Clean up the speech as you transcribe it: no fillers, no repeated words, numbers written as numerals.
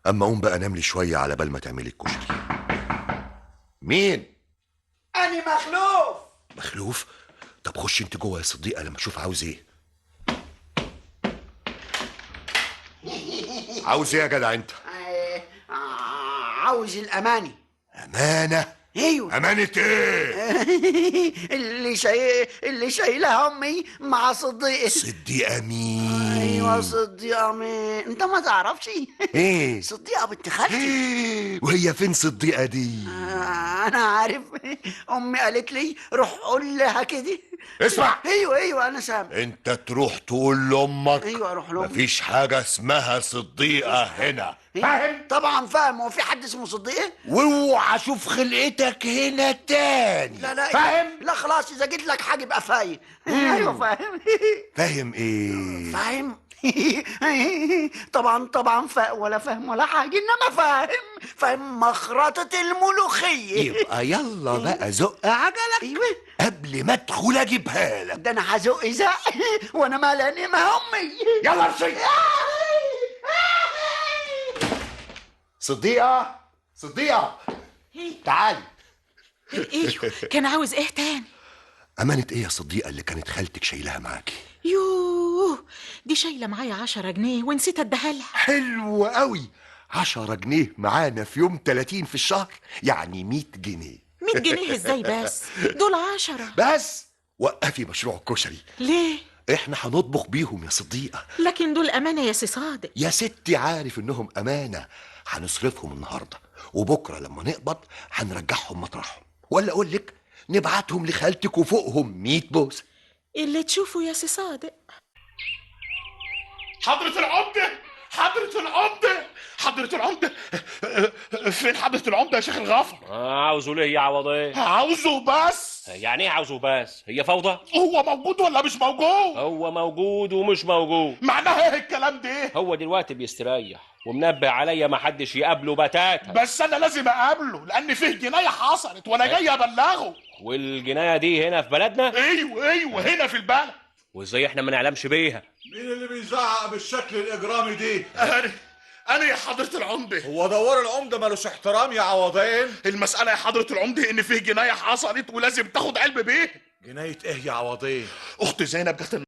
اما قوم بقى نام لي شويه على بال ما تعملي الكشري. مين؟ أنا مخلوف. مخلوف؟ طب خش انت جوه يا صديقه لما اشوف عاوز ايه. عاوز ايه يا جدع انت؟ عاوز الأماني. امانه؟ ايوه. امانه ايه؟ اللي شايلها امي مع صديقي. صديقه مين؟ ايوه صديقه مين؟ انت ما تعرفش؟ ايه؟ صديقه بنت خالتي. وهي فين صديقه دي؟ انا عارف. امي قالت لي روح قول لها كده. اسمع، ايوه انا سامع. انت تروح تقول لامك ايوه اروح لامي. مفيش حاجه اسمها صديقه هنا، فاهم؟ طبعا فاهم. هو في حد اسمه صديقي؟ واوعى اشوف خلقتك هنا تاني. لا فاهم؟ لا خلاص، اذا جيت لك حاجه يبقى فاهم. ايوه فاهم. فاهم ايه؟ فاهم. طبعا ولا فاهم ولا حاجه، انما فاهم مخرطه الملوخيه. يبقى يلا بقى زق عجلك ايوه. قبل ما ادخل اجيبها لك. ده انا هزق زق وانا مالاني ما امي. يلا امشي. صديقه، صديقه، تعالي. ايوه كان عاوز ايه تاني؟ امانه ايه يا صديقه اللي كانت خالتك شايلها معاكي؟ يوه، دي شايله معايا 10 جنيه ونسيت اديها لها. حلو قوي. 10 جنيه معانا في يوم 30 في الشهر، يعني 100 جنيه. 100 جنيه ازاي بس؟ دول 10. بس وقفي مشروع الكشري. ليه؟ احنا هنطبخ بيهم يا صديقة. لكن دول امانه يا سي صادق. يا ستي عارف انهم امانة. هنصرفهم النهاردة وبكرة لما نقبض هنرجعهم مطرحهم، ولا اقول لك نبعتهم لخالتك وفوقهم 100 بوسة. اللي تشوفه يا سي صادق. حضرة العمدة، حضرة العمدة، حضرة العمدة. فين حضرة العمدة يا شيخ الغفر؟ عاوزه ليه يا عوضين؟ عاوزه بس. يعني ايه عاوزه بس؟ هي فوضى؟ هو موجود ولا مش موجود؟ هو موجود ومش موجود. معناها ايه الكلام ده؟ هو دلوقتي بيستريح ومنبه عليا ما حدش يقابله بتاتا. بس انا لازم اقابله لان فيه جناية حصلت وانا جاي ابلغه. والجناية دي هنا في بلدنا؟ ايوه هنا في البلد. وازاي احنا ما نعلمش بيها؟ مين اللي بيزعق بالشكل الاجرامي دي؟ انا يا حضرة العمدة. هو دوار العمده ملوش احترام يا عوضين؟ المسألة يا حضرة العمدة ان فيه جناية حصلت ولازم تاخد علم بيه. جنايه ايه يا عوضين؟ اخت زينب جت